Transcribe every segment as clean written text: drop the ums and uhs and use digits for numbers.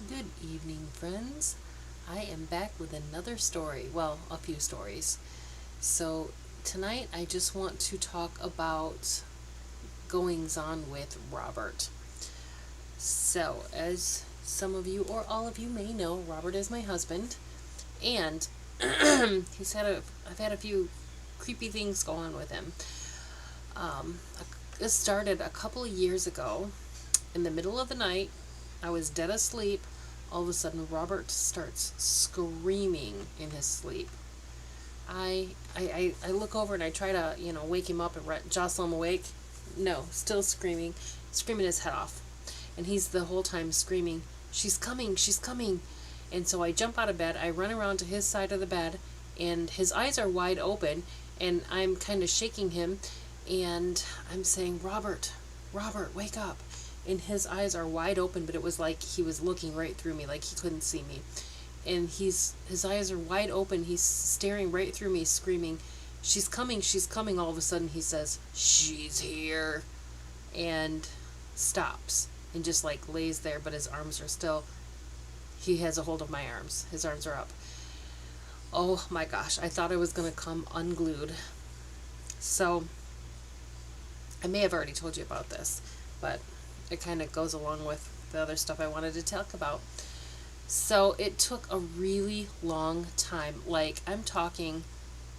Good evening, friends. I am back with another story. Well, a few stories. So, tonight I just want to talk about goings on with Robert. So, as some of you or all of you may know, Robert is my husband, and I've had a few creepy things go on with him. Um, this started a couple of years ago. In the middle of the night, I was dead asleep. All of a sudden, Robert starts screaming in his sleep. I look over and I try to, wake him up and jostle him awake. No, still screaming, screaming his head off. And he's the whole time screaming, "She's coming, she's coming." And so I jump out of bed, I run around to his side of the bed, and his eyes are wide open, and I'm kind of shaking him, and I'm saying, "Robert, Robert, wake up." And his eyes are wide open, but it was like he was looking right through me, like he couldn't see me. And his eyes are wide open. He's staring right through me, screaming, "She's coming, she's coming." All of a sudden, he says, "She's here," and stops and just like lays there, but his arms are still. He has a hold of my arms. His arms are up. Oh my gosh! I thought I was gonna come unglued. So I may have already told you about this, but it kind of goes along with the other stuff I wanted to talk about. So it took a really long time. Like, I'm talking,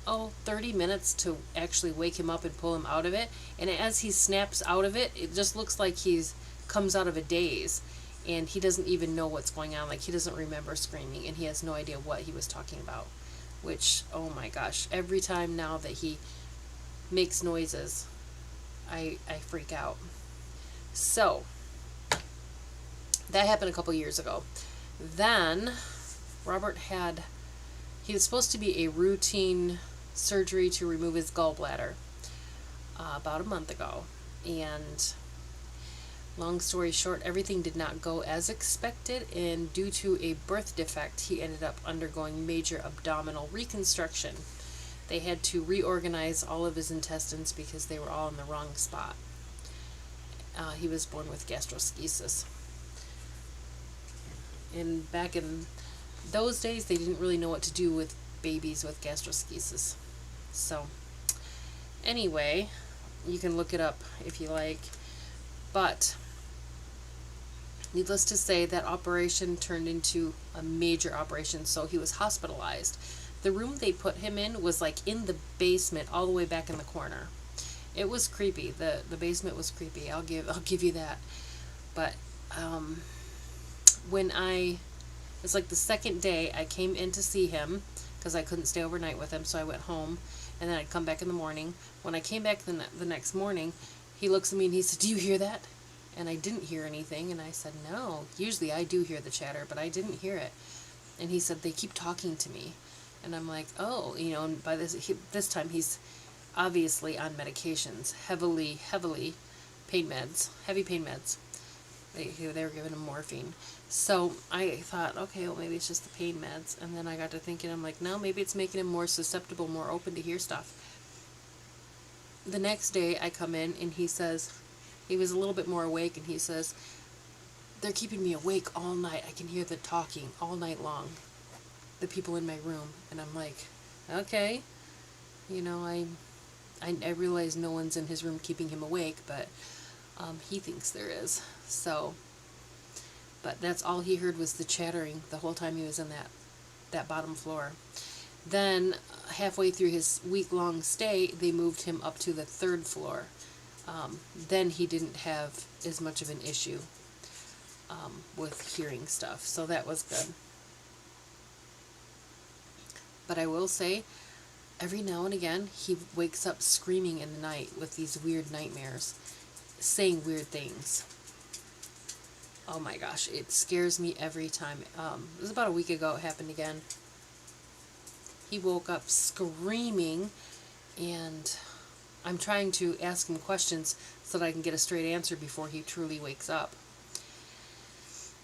30 minutes to actually wake him up and pull him out of it. And as he snaps out of it, it just looks like he's comes out of a daze. And he doesn't even know what's going on. Like, he doesn't remember screaming, and he has no idea what he was talking about. Which, oh my gosh, every time now that he makes noises, I freak out. So, that happened a couple years ago. Then, Robert he was supposed to be a routine surgery to remove his gallbladder about a month ago. And long story short, everything did not go as expected, and due to a birth defect, he ended up undergoing major abdominal reconstruction. They had to reorganize all of his intestines because they were all in the wrong spot. He was born with gastroschisis. And back in those days, they didn't really know what to do with babies with gastroschisis. So, anyway, you can look it up if you like. But, needless to say, that operation turned into a major operation, so he was hospitalized. The room they put him in was like in the basement, all the way back in the corner. It was creepy. The basement was creepy. I'll give you that. But when it's like the second day I came in to see him because I couldn't stay overnight with him, so I went home, and then I'd come back in the morning. When I came back the next morning, he looks at me and he said, "Do you hear that?" And I didn't hear anything, and I said, "No. Usually I do hear the chatter, but I didn't hear it." And he said, "They keep talking to me." And I'm like, "Oh, and by this time he's obviously on medications, heavy pain meds. They were giving him morphine. So I thought, okay, well, maybe it's just the pain meds. And then I got to thinking, I'm like, no, maybe it's making him more susceptible, more open to hear stuff. The next day I come in and he says, he was a little bit more awake, and he says, "They're keeping me awake all night. I can hear the talking all night long, the people in my room." And I'm like, okay, I realize no one's in his room keeping him awake, but he thinks there is. So, but that's all he heard was the chattering the whole time he was in that bottom floor. Then, halfway through his week-long stay, they moved him up to the third floor. Then he didn't have as much of an issue with hearing stuff, so that was good. But I will say, every now and again, he wakes up screaming in the night with these weird nightmares, saying weird things. Oh my gosh, it scares me every time. It was about a week ago it happened again. He woke up screaming, and I'm trying to ask him questions so that I can get a straight answer before he truly wakes up.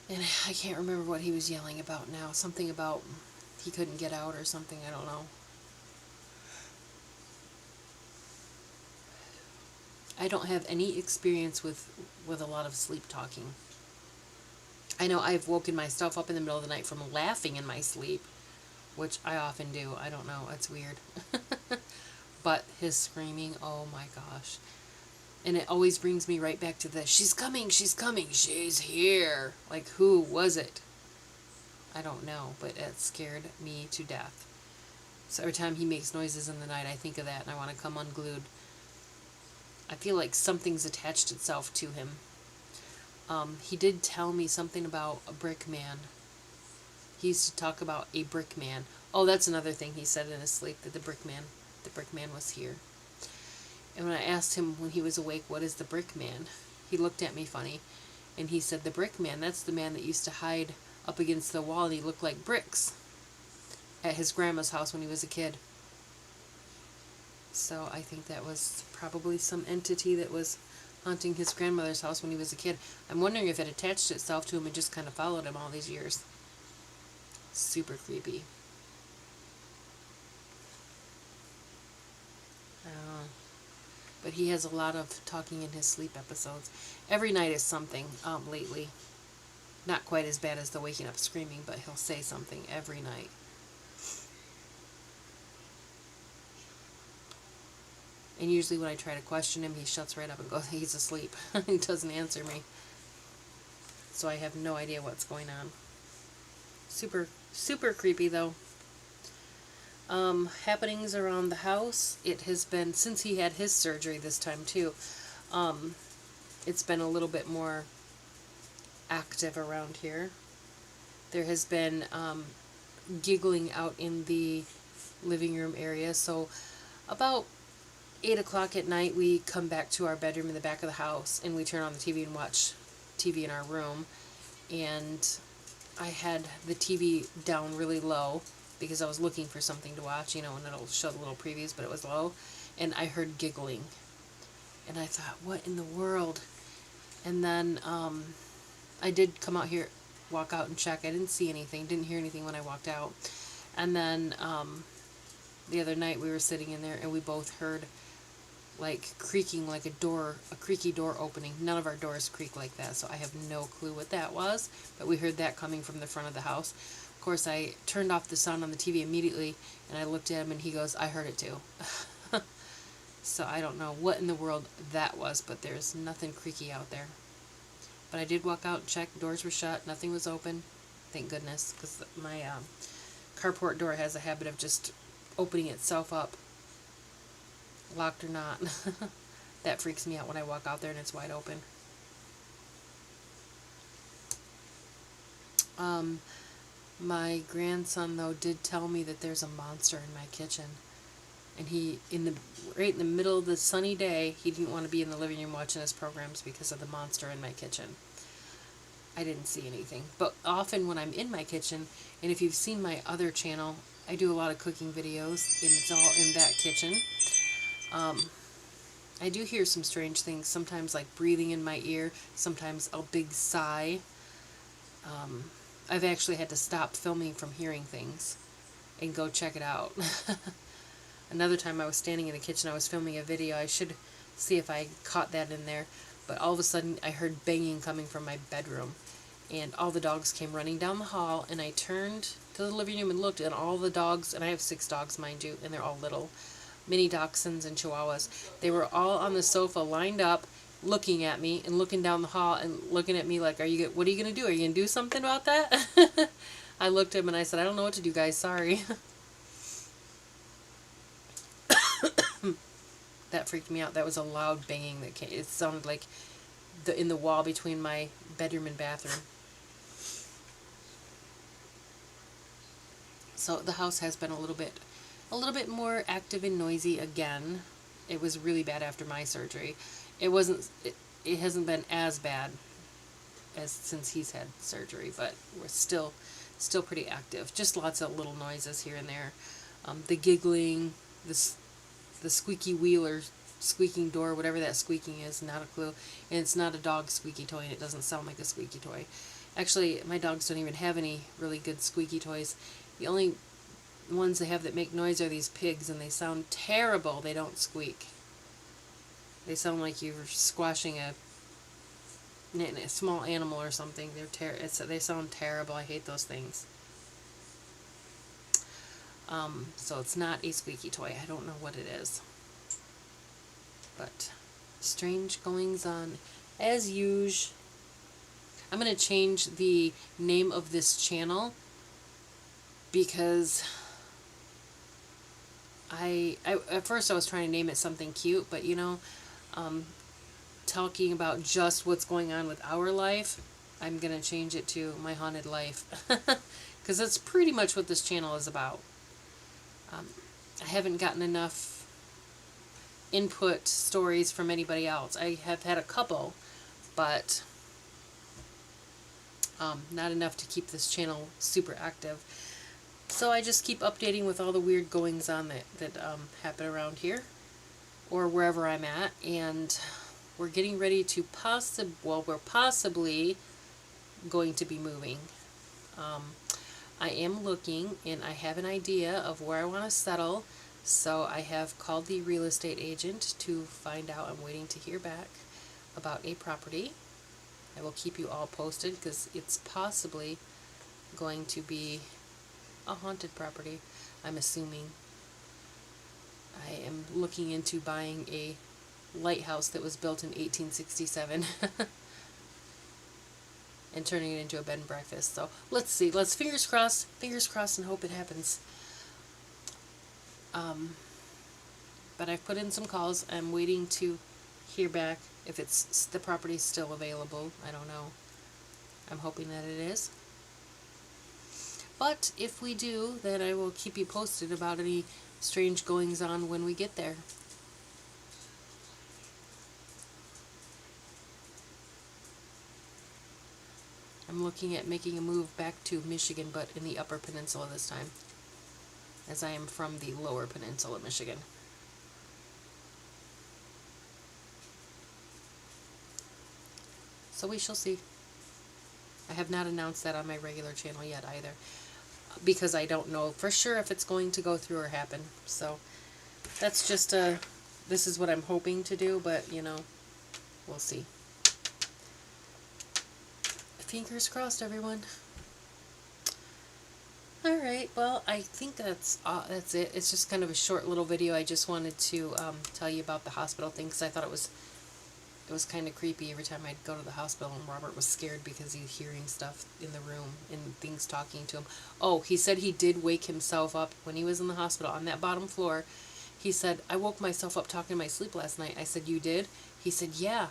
And I can't remember what he was yelling about now. Something about he couldn't get out or something, I don't know. I don't have any experience with a lot of sleep talking. I know I've woken myself up in the middle of the night from laughing in my sleep, which I often do. I don't know. It's weird. But his screaming, oh my gosh. And it always brings me right back to the, she's coming, she's here. Like, who was it? I don't know, but it scared me to death. So every time he makes noises in the night, I think of that and I want to come unglued. I feel like something's attached itself to him. He did tell me something about a brick man. He used to talk about a brick man. Oh, that's another thing he said in his sleep, that the brick man was here. And when I asked him when he was awake, what is the brick man? He looked at me funny. And he said, the brick man, that's the man that used to hide up against the wall and he looked like bricks at his grandma's house when he was a kid. So I think that was probably some entity that was haunting his grandmother's house when he was a kid. I'm wondering if it attached itself to him and just kind of followed him all these years. Super creepy. But he has a lot of talking in his sleep episodes. Every night is something lately. Not quite as bad as the waking up screaming, but he'll say something every night. And usually when I try to question him, he shuts right up and goes, he's asleep. He doesn't answer me. So I have no idea what's going on. Super, super creepy though. Happenings around the house. It has been, since he had his surgery this time too, it's been a little bit more active around here. There has been giggling out in the living room area. So about 8 o'clock at night we come back to our bedroom in the back of the house and we turn on the TV and watch TV in our room. And I had the TV down really low because I was looking for something to watch, you know, and it'll show the little previews, but it was low. And I heard giggling. And I thought, what in the world? And then I did come out here, walk out and check. I didn't see anything, didn't hear anything when I walked out. And then the other night we were sitting in there and we both heard like creaking, like a creaky door opening. None of our doors creak like that, so I have no clue what that was, but we heard that coming from the front of the house. Of course, I turned off the sound on the TV immediately, and I looked at him and he goes, I heard it too. So I don't know what in the world that was, but there's nothing creaky out there. But I did walk out and check, doors were shut, nothing was open, thank goodness, because my carport door has a habit of just opening itself up, locked or not. That freaks me out when I walk out there and it's wide open. My grandson though did tell me that there's a monster in my kitchen, and he right in the middle of the sunny day, he didn't want to be in the living room watching his programs because of the monster in my kitchen. I didn't see anything, but often when I'm in my kitchen, and if you've seen my other channel, I do a lot of cooking videos and it's all in that kitchen. I do hear some strange things, sometimes like breathing in my ear, sometimes a big sigh. I've actually had to stop filming from hearing things and go check it out. Another time I was standing in the kitchen, I was filming a video. I should see if I caught that in there, but all of a sudden I heard banging coming from my bedroom, and all the dogs came running down the hall, and I turned to the living room and looked, and all the dogs, and I have 6 dogs mind you, and they're all little mini dachshunds and chihuahuas. They were all on the sofa lined up looking at me and looking down the hall and looking at me like, what are you going to do? Are you going to do something about that? I looked at him and I said, I don't know what to do, guys. Sorry. That freaked me out. That was a loud banging that came. It sounded like in the wall between my bedroom and bathroom. So the house has been a little bit more active and noisy again. It was really bad after my surgery. It hasn't been as bad as since he's had surgery, but we're still pretty active. Just lots of little noises here and there. The giggling, the squeaky wheel or squeaking door, whatever that squeaking is, not a clue. And it's not a dog squeaky toy, and it doesn't sound like a squeaky toy. Actually, my dogs don't even have any really good squeaky toys. The only ones they have that make noise are these pigs, and they sound terrible. They don't squeak. They sound like you're squashing a a small animal or something. They sound terrible. I hate those things. So it's not a squeaky toy. I don't know what it is. But strange goings on as usual. I'm going to change the name of this channel because at first I was trying to name it something cute, but talking about just what's going on with our life, I'm going to change it to My Haunted Life because that's pretty much what this channel is about. I haven't gotten enough input stories from anybody else. I have had a couple, but not enough to keep this channel super active. So I just keep updating with all the weird goings on that happen around here or wherever I'm at, and we're getting ready to we're possibly going to be moving. I am looking, and I have an idea of where I want to settle, so I have called the real estate agent to find out. I'm waiting to hear back about a property. I will keep you all posted because it's possibly going to be a haunted property, I'm assuming. I am looking into buying a lighthouse that was built in 1867 and turning it into a bed and breakfast. So let's see. Let's fingers crossed, and hope it happens. But I've put in some calls. I'm waiting to hear back if the property's still available. I don't know. I'm hoping that it is. But if we do, then I will keep you posted about any strange goings on when we get there. I'm looking at making a move back to Michigan, but in the Upper Peninsula this time, as I am from the Lower Peninsula, Michigan. So we shall see. I have not announced that on my regular channel yet either, because I don't know for sure if it's going to go through or happen. So that's just this is what I'm hoping to do, but we'll see. Fingers crossed, everyone. Alright, well, I think that's it. It's just kind of a short little video. I just wanted to tell you about the hospital thing, because I thought it was kind of creepy every time I'd go to the hospital, and Robert was scared because he's hearing stuff in the room and things talking to him. Oh, he said he did wake himself up when he was in the hospital on that bottom floor. He said, I woke myself up talking in my sleep last night. I said, you did? He said, yeah.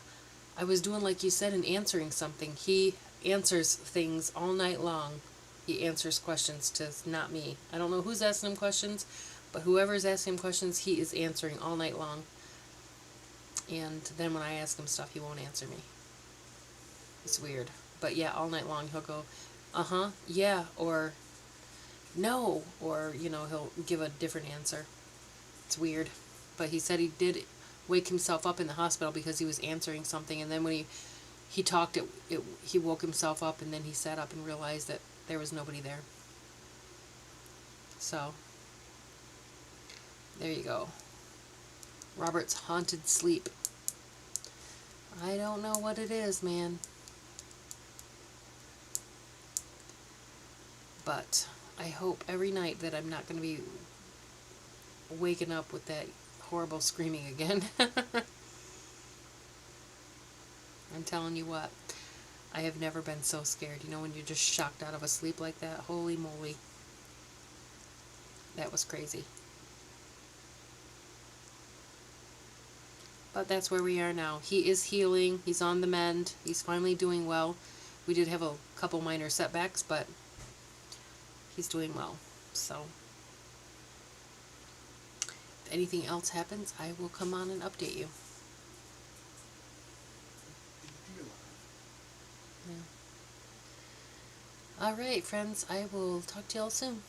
I was doing like you said and answering something. He answers things all night long. He answers questions to not me. I don't know who's asking him questions, but whoever's asking him questions, he is answering all night long. And then when I ask him stuff, he won't answer me. It's weird. But yeah, all night long he'll go, uh-huh, yeah, or no, or, he'll give a different answer. It's weird. But he said he did wake himself up in the hospital because he was answering something, and then when he talked, he woke himself up, and then he sat up and realized that there was nobody there. So, there you go. Robert's haunted sleep. I don't know what it is, man. But I hope every night that I'm not going to be waking up with that horrible screaming again. I'm telling you what, I have never been so scared. When you're just shocked out of a sleep like that, holy moly. That was crazy. But that's where we are now. He is healing. He's on the mend. He's finally doing well. We did have a couple minor setbacks, but he's doing well. So, if anything else happens, I will come on and update you. Yeah. Alright, friends. I will talk to y'all soon.